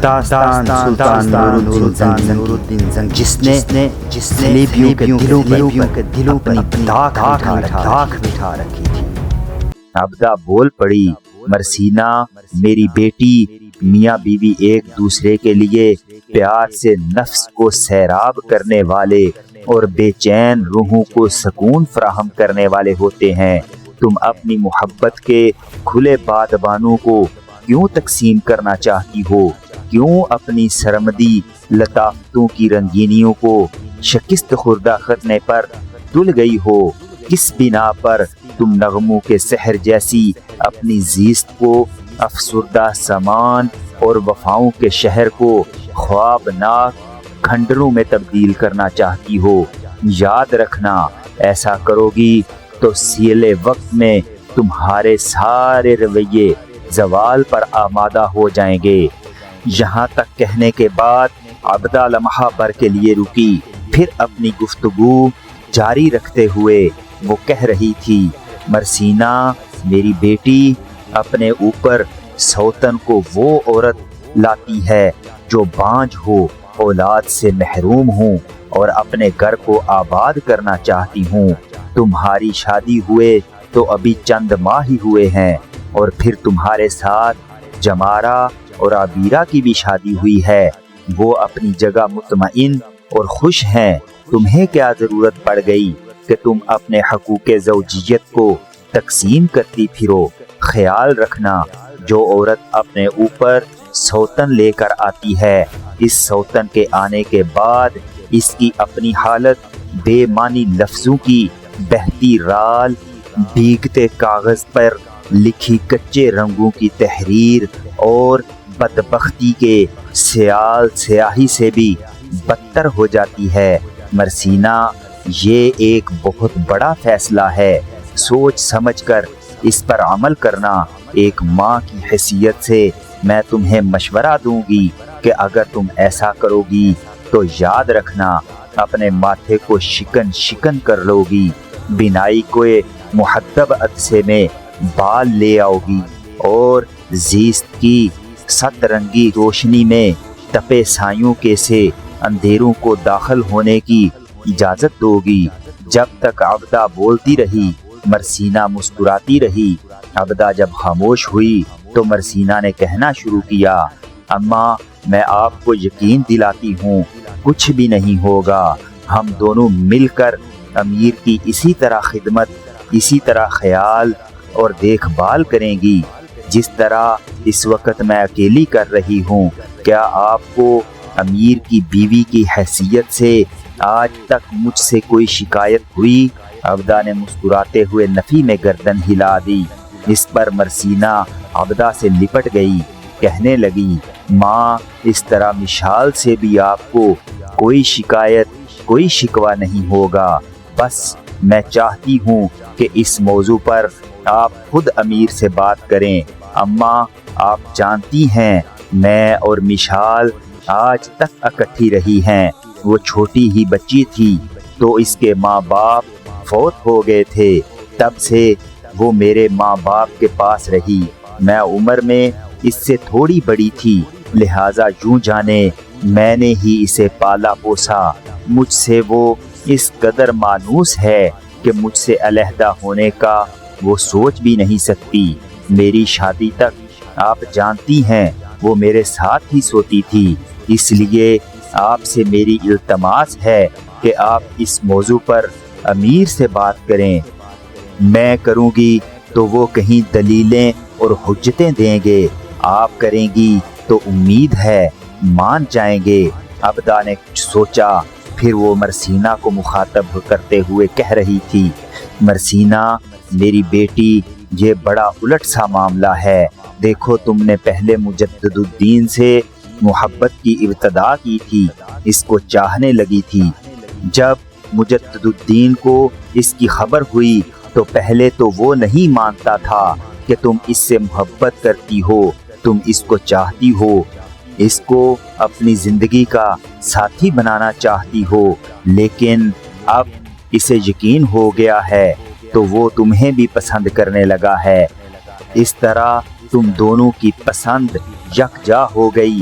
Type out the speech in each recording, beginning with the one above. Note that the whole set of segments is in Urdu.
داستان سلطان نورالدین زنگ جس نے صلیبیوں کے دلوں پر اپنی داغ بٹھا رکھی تھی۔ عبدہ بول پڑی، مرسینہ میری بیٹی، میاں بیوی ایک دوسرے کے لیے پیار سے نفس کو سیراب کرنے والے اور بے چین روحوں کو سکون فراہم کرنے والے ہوتے ہیں۔ تم اپنی محبت کے کھلے بادبانوں کو کیوں تقسیم کرنا چاہتی ہو؟ کیوں اپنی سرمدی لطافتوں کی رنگینیوں کو شکست خوردہ کرنے پر تل گئی ہو؟ کس بنا پر تم نغموں کے سحر جیسی اپنی زیست کو افسردہ سامان اور وفاؤں کے شہر کو خوابناک کھنڈروں میں تبدیل کرنا چاہتی ہو؟ یاد رکھنا، ایسا کرو گی تو سیلے وقت میں تمہارے سارے رویے زوال پر آمادہ ہو جائیں گے۔ یہاں تک کہنے کے بعد عبدہ لمحہ بھر کے لیے رکی، پھر اپنی گفتگو جاری رکھتے ہوئے وہ کہہ رہی تھی، مرسینہ میری بیٹی، اپنے اوپر سوتن کو وہ عورت لاتی ہے جو بانجھ ہو، اولاد سے محروم ہوں اور اپنے گھر کو آباد کرنا چاہتی ہوں۔ تمہاری شادی ہوئے تو ابھی چند ماہ ہی ہوئے ہیں، اور پھر تمہارے ساتھ جمارہ اور عبیرہ کی بھی شادی ہوئی ہے۔ وہ اپنی جگہ مطمئن اور خوش ہیں۔ تمہیں کیا ضرورت پڑ گئی کہ تم اپنے حقوق زوجیت کو تقسیم کرتی پھرو؟ خیال رکھنا، جو عورت اپنے اوپر سوتن لے کر آتی ہے، اس سوتن کے آنے کے بعد اس کی اپنی حالت بے معنی لفظوں کی بہتی رال، بھیگتے کاغذ پر لکھی کچے رنگوں کی تحریر اور بدبختی کے سیال سیاہی سے بھی بدتر ہو جاتی ہے۔ مرسینہ، یہ ایک بہت بڑا فیصلہ ہے، سوچ سمجھ کر اس پر عمل کرنا۔ ایک ماں کی حیثیت سے میں تمہیں مشورہ دوں گی کہ اگر تم ایسا کرو گی تو یاد رکھنا، اپنے ماتھے کو شکن شکن کر لو گی، بینائی کو محدب عدسے میں بال لے آؤ گی، اور زیست کی ست رنگی روشنی میں تپے سایوں کے سے اندھیروں کو داخل ہونے کی اجازت دو گی۔ جب تک عبدہ بولتی رہی، مرسینہ مسکراتی رہی۔ عبدہ جب خاموش ہوئی تو مرسینہ نے کہنا شروع کیا، اماں میں آپ کو یقین دلاتی ہوں، کچھ بھی نہیں ہوگا۔ ہم دونوں مل کر امیر کی اسی طرح خدمت، اسی طرح خیال اور دیکھ بھال کریں گی جس طرح اس وقت میں اکیلی کر رہی ہوں۔ کیا آپ کو امیر کی بیوی کی حیثیت سے آج تک مجھ سے کوئی شکایت ہوئی؟ عبدہ نے مسکراتے ہوئے نفی میں گردن ہلا دی۔ اس پر مرسینہ عبدہ سے لپٹ گئی، کہنے لگی، ماں اس طرح مشال سے بھی آپ کو کوئی شکایت، کوئی شکوہ نہیں ہوگا۔ بس میں چاہتی ہوں کہ اس موضوع پر آپ خود امیر سے بات کریں۔ اماں آپ جانتی ہیں میں اور مشال آج تک اکٹھی رہی ہیں۔ وہ چھوٹی ہی بچی تھی تو اس کے ماں باپ فوت ہو گئے تھے، تب سے وہ میرے ماں باپ کے پاس رہی۔ میں عمر میں اس سے تھوڑی بڑی تھی، لہٰذا یوں جانے میں نے ہی اسے پالا پوسا۔ مجھ سے وہ اس قدر مانوس ہے کہ مجھ سے علیحدہ ہونے کا وہ سوچ بھی نہیں سکتی۔ میری شادی تک آپ جانتی ہیں وہ میرے ساتھ ہی سوتی تھی، اس لیے آپ سے میری التماس ہے کہ آپ اس موضوع پر امیر سے بات کریں۔ میں کروں گی تو وہ کہیں دلیلیں اور حجتیں دیں گے، آپ کریں گی تو امید ہے مان جائیں گے۔ عبدہ نے کچھ سوچا، پھر وہ مرسینہ کو مخاطب کرتے ہوئے کہہ رہی تھی، مرسینہ میری بیٹی، یہ بڑا الٹ سا معاملہ ہے۔ دیکھو تم نے پہلے مجدد الدین سے محبت کی ابتدا کی تھی، اس کو چاہنے لگی تھی۔ جب مجدد الدین کو اس کی خبر ہوئی تو پہلے تو وہ نہیں مانتا تھا کہ تم اس سے محبت کرتی ہو، تم اس کو چاہتی ہو، اس کو اپنی زندگی کا ساتھی بنانا چاہتی ہو، لیکن اب اسے یقین ہو گیا ہے تو وہ تمہیں بھی پسند کرنے لگا ہے۔ اس طرح تم دونوں کی پسند یکجا ہو گئی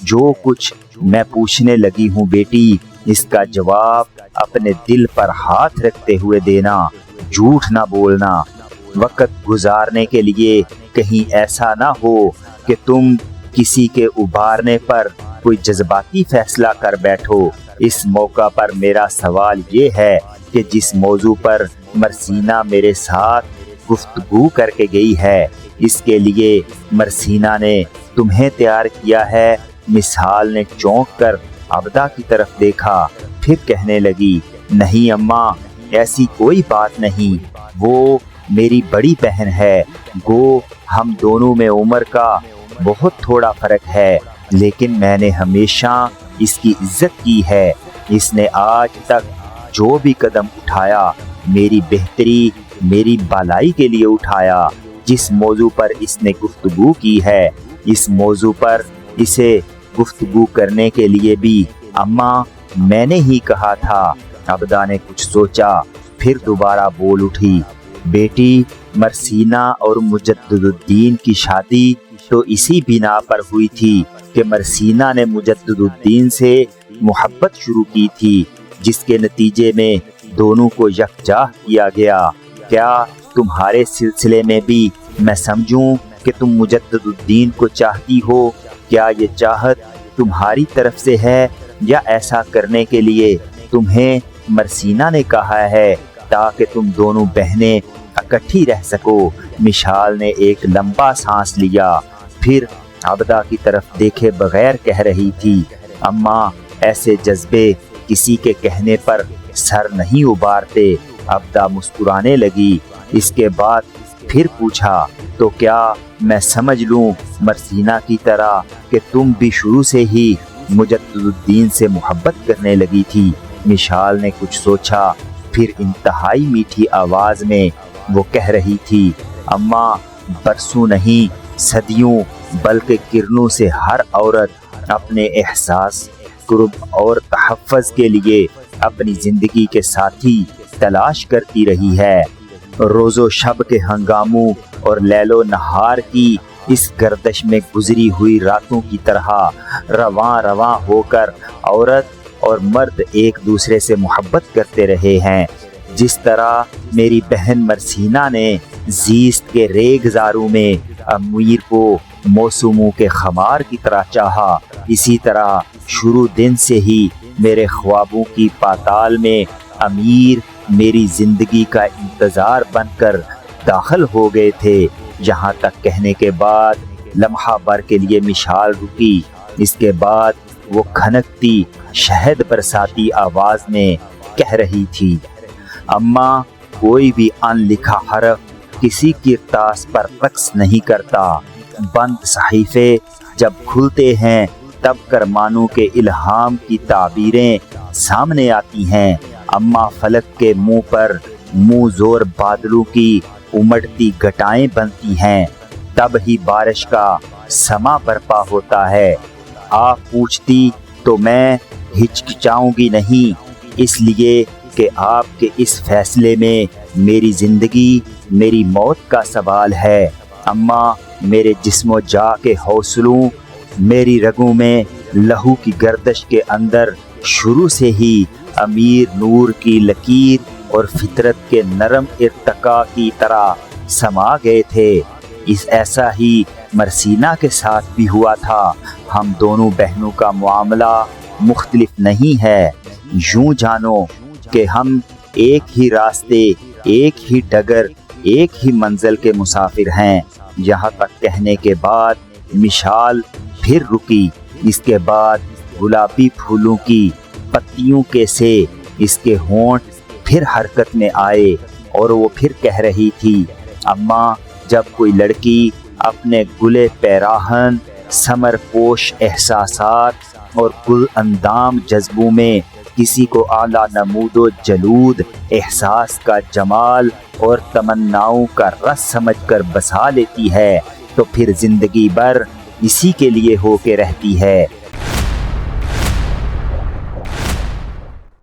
جو کچھ میں پوچھنے لگی ہوں بیٹی، اس کا جواب اپنے دل پر ہاتھ رکھتے ہوئے دینا، جھوٹ نہ بولنا۔ وقت گزارنے کے لیے کہیں ایسا نہ ہو کہ تم کسی کے ابھارنے پر کوئی جذباتی فیصلہ کر بیٹھو۔ اس موقع پر میرا سوال یہ ہے کہ جس موضوع پر مرسینہ میرے ساتھ گفتگو کر کے گئی ہے، اس کے لیے مرسینہ نے تمہیں تیار کیا ہے؟ مشال نے چونک کر عبدہ کی طرف دیکھا، پھر کہنے لگی، نہیں اماں، ایسی کوئی بات نہیں، وہ میری بڑی بہن ہے، گو ہم دونوں میں عمر کا بہت تھوڑا فرق ہے، لیکن میں نے ہمیشہ اس کی عزت کی ہے۔ اس نے آج تک جو بھی قدم اٹھایا میری بہتری، میری بھلائی کے لیے اٹھایا۔ جس موضوع پر اس نے گفتگو کی ہے، اس موضوع پر اسے گفتگو کرنے کے لیے بھی اماں میں نے ہی کہا تھا۔ عبدہ نے کچھ سوچا، پھر دوبارہ بول اٹھی، بیٹی، مرسینہ اور مجدد الدین کی شادی تو اسی بنا پر ہوئی تھی کہ مرسینہ نے مجدد الدین سے محبت شروع کی تھی، جس کے نتیجے میں دونوں کو یکجا کیا گیا۔ کیا تمہارے سلسلے میں بھی میں سمجھوں کہ تم مجدد الدین کو چاہتی ہو؟ کیا یہ چاہت تمہاری طرف سے ہے یا ایسا کرنے کے لیے تمہیں مرسینہ نے کہا ہے تاکہ تم دونوں بہنیں اکٹھی رہ سکو؟ مشال نے ایک لمبا سانس لیا، پھر عبدہ کی طرف دیکھے بغیر کہہ رہی تھی، اماں ایسے جذبے کسی کے کہنے پر سر نہیں ابھارتے۔ عبدہ مسکرانے لگی، اس کے بعد پھر پوچھا، تو کیا میں سمجھ لوں مرسینہ کی طرح کہ تم بھی شروع سے ہی مجدد الدین سے محبت کرنے لگی تھی؟ مشال نے کچھ سوچا، پھر انتہائی میٹھی آواز میں وہ کہہ رہی تھی، اماں برسوں نہیں صدیوں بلکہ کرنوں سے ہر عورت اپنے احساس، قرب اور تحفظ کے لیے اپنی زندگی کے ساتھی تلاش کرتی رہی ہے۔ روز و شب کے ہنگاموں اور لیل و نہار کی اس گردش میں گزری ہوئی راتوں کی طرح رواں رواں ہو کر عورت اور مرد ایک دوسرے سے محبت کرتے رہے ہیں۔ جس طرح میری بہن مرسینہ نے زیست کے ریگزاروں میں امیر کو موسموں کے خمار کی طرح چاہا، اسی طرح شروع دن سے ہی میرے خوابوں کی پاتال میں امیر میری زندگی کا انتظار بن کر داخل ہو گئے تھے۔ یہاں تک کہنے کے بعد لمحہ بھر کے لیے مشال رکی، اس کے بعد وہ کھنکتی شہد برساتی آواز میں کہہ رہی تھی، اماں کوئی بھی ان لکھا حرف کسی کرتاس پر رقص نہیں کرتا، بند صحیفے جب کھلتے ہیں تب کرمانوں کے الہام کی تعبیریں سامنے آتی ہیں۔ اماں فلک کے منہ پر منہ زور بادلوں کی امڑتی گھٹائیں بنتی ہیں، تب ہی بارش کا سما برپا ہوتا ہے۔ آپ پوچھتی تو میں ہچکچاؤں گی نہیں، اس لیے کہ آپ کے اس فیصلے میں میری زندگی، میری موت کا سوال ہے۔ اماں میرے جسم و جا کے حوصلوں، میری رگوں میں لہو کی گردش کے اندر شروع سے ہی امیر نور کی لکیر اور فطرت کے نرم ارتقاء کی طرح سما گئے تھے۔ اس ایسا ہی مرسینہ کے ساتھ بھی ہوا تھا۔ ہم دونوں بہنوں کا معاملہ مختلف نہیں ہے، یوں جانو کہ ہم ایک ہی راستے، ایک ہی ڈگر، ایک ہی منزل کے مسافر ہیں۔ یہاں تک کہنے کے بعد مشال پھر رکی، اس کے بعد گلابی پھولوں کی پتیوں کے سے اس کے ہونٹ پھر حرکت میں آئے اور وہ پھر کہہ رہی تھی، اماں جب کوئی لڑکی اپنے گلے پیراہن، ثمر پوش احساسات اور گل اندام جذبوں میں کسی کو اعلیٰ نمود و جلود احساس کا جمال اور تمناؤں کا رس سمجھ کر بسا لیتی ہے تو پھر زندگی بھر اسی کے لیے ہو کے رہتی ہے۔